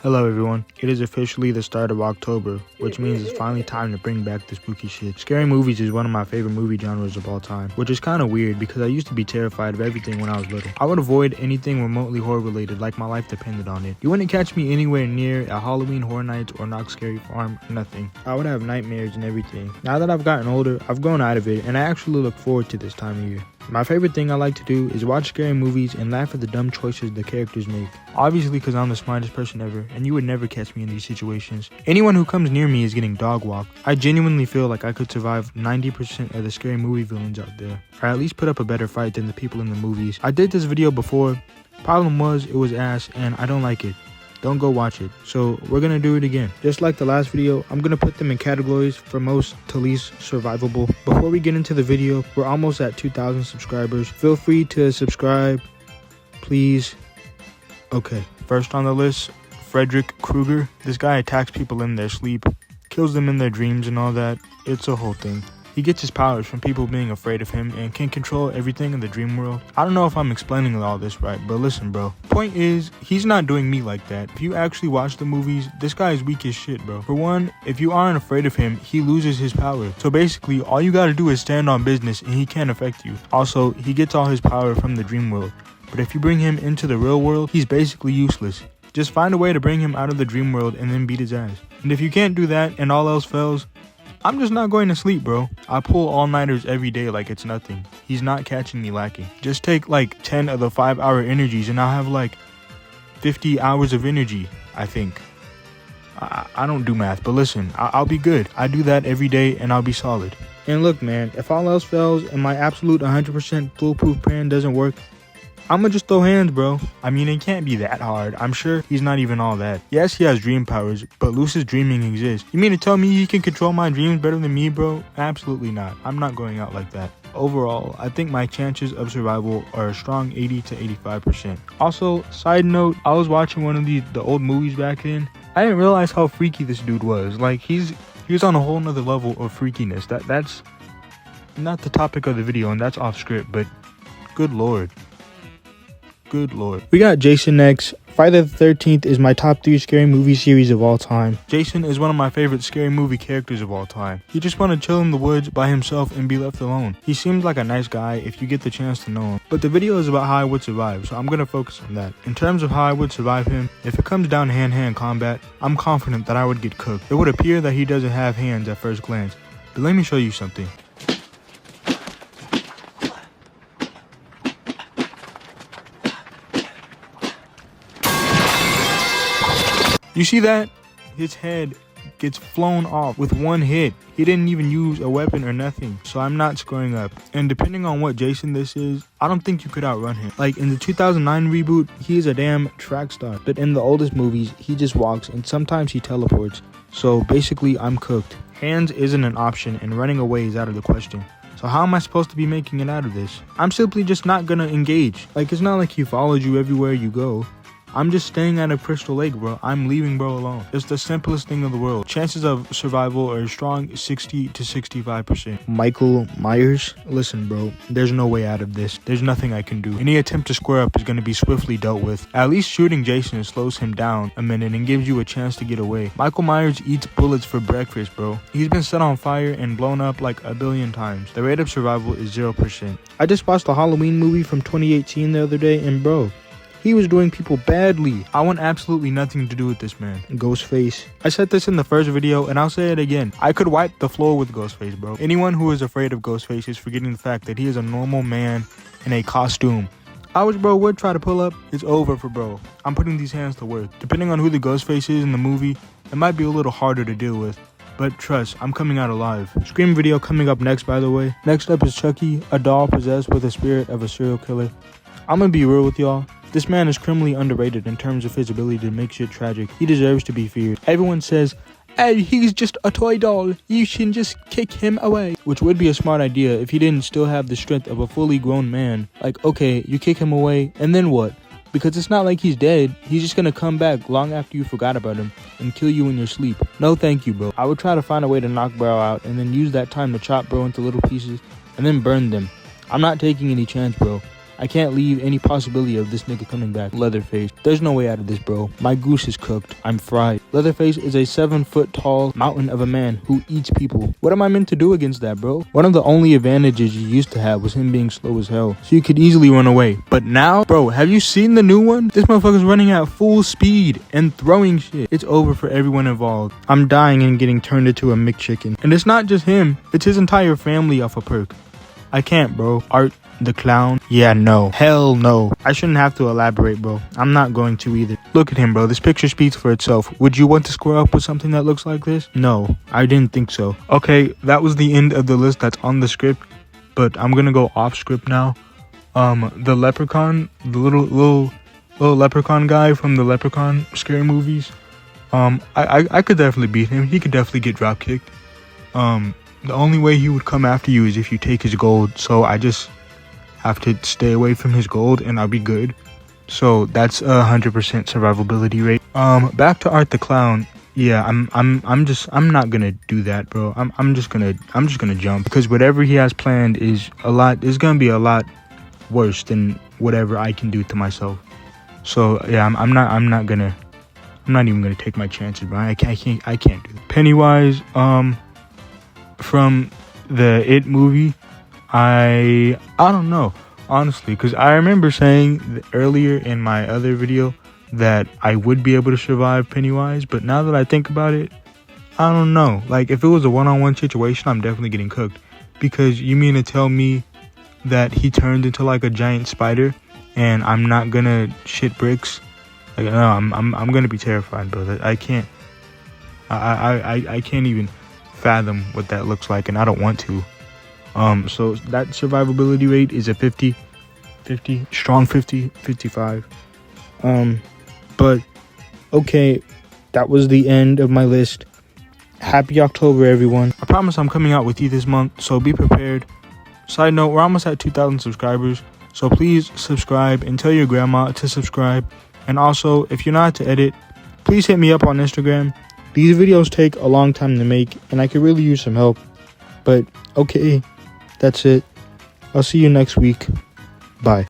Hello everyone, it is officially the start of October, which means it's finally time to bring back the spooky shit. Scary movies is one of my favorite movie genres of all time, which is kind of weird because I used to be terrified of everything when I was little. I would avoid anything remotely horror related like my life depended on it. You wouldn't catch me anywhere near a Halloween Horror Nights or Knox Scary Farm, nothing. I would have nightmares and everything. Now that I've gotten older, I've grown out of it and I actually look forward to this time of year. My favorite thing I like to do is watch scary movies and laugh at the dumb choices the characters make. Obviously because I'm the smartest person ever, and you would never catch me in these situations. Anyone who comes near me is getting dog walked. I genuinely feel like I could survive 90% of the scary movie villains out there, or at least put up a better fight than the people in the movies. I did this video before. Problem was, it was ass, and I don't like it. Don't go watch it. So we're gonna do it again. Just like the last video, I'm gonna put them in categories from most to least survivable. Before we get into the video, we're almost at 2,000 subscribers. Feel free to subscribe, please. Okay, first on the list, Frederick Krueger. This guy attacks people in their sleep, kills them in their dreams and all that. It's a whole thing. He gets his powers from people being afraid of him and can control everything in the dream world. I don't know if I'm explaining all this right, but listen, bro. Point is, he's not doing me like that. If you actually watch the movies, this guy is weak as shit, bro. For one, if you aren't afraid of him, he loses his power. So basically, all you gotta do is stand on business and he can't affect you. Also, he gets all his power from the dream world. But if you bring him into the real world, he's basically useless. Just find a way to bring him out of the dream world and then beat his ass. And if you can't do that and all else fails, I'm just not going to sleep, bro. I pull all-nighters every day like it's nothing. He's not catching me lacking. Just take like 10 of the 5-hour energies and I'll have like 50 hours of energy, I think. I don't do math, but listen, I'll be good. I do that every day and I'll be solid. And look, man, if all else fails and my absolute 100% foolproof plan doesn't work, I'ma just throw hands, bro. I mean, it can't be that hard. I'm sure he's not even all that. Yes, he has dream powers, but lucid dreaming exists. You mean to tell me he can control my dreams better than me, bro? Absolutely not. I'm not going out like that. Overall, I think my chances of survival are a strong 80 to 85%. Also, side note, I was watching one of the old movies back then. I didn't realize how freaky this dude was. Like, he was on a whole nother level of freakiness. That's not the topic of the video, and that's off script, but good lord. Good lord. We got Jason next. Friday the 13th is my top 3 scary movie series of all time. Jason is one of my favorite scary movie characters of all time. You just want to chill in the woods by himself and be left alone. He seems like a nice guy if you get the chance to know him. But the video is about how I would survive, so I'm going to focus on that. In terms of how I would survive him, if it comes down to hand-to-hand combat, I'm confident that I would get cooked. It would appear that he doesn't have hands at first glance, but let me show you something. You see that? His head gets flown off with one hit. He didn't even use a weapon or nothing, so I'm not screwing up. And depending on what Jason this is, I don't think you could outrun him. Like in the 2009 reboot, he's a damn track star. But in the oldest movies, he just walks and sometimes he teleports. So basically, I'm cooked. Hands isn't an option and running away is out of the question. So how am I supposed to be making it out of this? I'm simply just not gonna engage. Like, it's not like he followed you everywhere you go. I'm just staying at a Crystal Lake, bro. I'm leaving bro alone. It's the simplest thing in the world. Chances of survival are a strong 60 to 65%. Michael Myers, listen, bro. There's no way out of this. There's nothing I can do. Any attempt to square up is going to be swiftly dealt with. At least shooting Jason slows him down a minute and gives you a chance to get away. Michael Myers eats bullets for breakfast, bro. He's been set on fire and blown up like a billion times. The rate of survival is 0%. I just watched the Halloween movie from 2018 the other day, and bro, he was doing people badly. I want absolutely nothing to do with this man. Ghostface. I said this in the first video and I'll say it again. I could wipe the floor with Ghostface, bro. Anyone who is afraid of Ghostface is forgetting the fact that he is a normal man in a costume. Ours, bro, would try to pull up. It's over for bro. I'm putting these hands to work. Depending on who the Ghostface is in the movie, it might be a little harder to deal with. But trust, I'm coming out alive. Scream video coming up next, by the way. Next up is Chucky, a doll possessed with the spirit of a serial killer. I'm gonna be real with y'all. This man is criminally underrated in terms of his ability to make shit tragic. He deserves to be feared. Everyone says, hey, he's just a toy doll. You should just kick him away. Which would be a smart idea if he didn't still have the strength of a fully grown man. Like, okay, you kick him away, and then what? Because it's not like he's dead. He's just gonna come back long after you forgot about him and kill you in your sleep. No thank you, bro. I would try to find a way to knock bro out and then use that time to chop bro into little pieces and then burn them. I'm not taking any chance, bro. I can't leave any possibility of this nigga coming back. Leatherface. There's no way out of this, bro. My goose is cooked. I'm fried. Leatherface is a 7-foot tall mountain of a man who eats people. What am I meant to do against that, bro? One of the only advantages you used to have was him being slow as hell, so you could easily run away. But now, bro, have you seen the new one? This motherfucker's running at full speed and throwing shit. It's over for everyone involved. I'm dying and getting turned into a McChicken. And it's not just him. It's his entire family off a perk. I can't, bro. Art the clown? Yeah, no. Hell no. I shouldn't have to elaborate, bro. I'm not going to either. Look at him, bro. This picture speaks for itself. Would you want to square up with something that looks like this? No, I didn't think so. Okay, that was the end of the list that's on the script, but I'm gonna go off script now. The leprechaun, the little leprechaun guy from the Leprechaun scary movies. I could definitely beat him. He could definitely get drop kicked. The only way he would come after you is if you take his gold. So I just have to stay away from his gold and I'll be good. So that's 100% survivability rate. Back to Art the Clown. Yeah, I'm not gonna do that, bro. I'm just gonna jump, because whatever he has planned is gonna be a lot worse than whatever I can do to myself. So yeah, I'm not even gonna take my chances, bro. I can't do that. Pennywise, from the It movie, I don't know, honestly, because I remember saying earlier in my other video that I would be able to survive Pennywise, but now that I think about it, I don't know. Like, if it was a one-on-one situation, I'm definitely getting cooked, because you mean to tell me that he turned into like a giant spider and I'm not gonna shit bricks? Like, no, I'm gonna be terrified, bro. I can't even fathom what that looks like, and I don't want to. So that survivability rate is a 50, strong 50, 55. But okay, that was the end of my list. Happy October, everyone. I promise I'm coming out with you this month, so be prepared. Side note, we're almost at 2,000 subscribers, so please subscribe and tell your grandma to subscribe. And also, if you're not to edit, please hit me up on Instagram. These videos take a long time to make, and I could really use some help. But okay, that's it. I'll see you next week. Bye.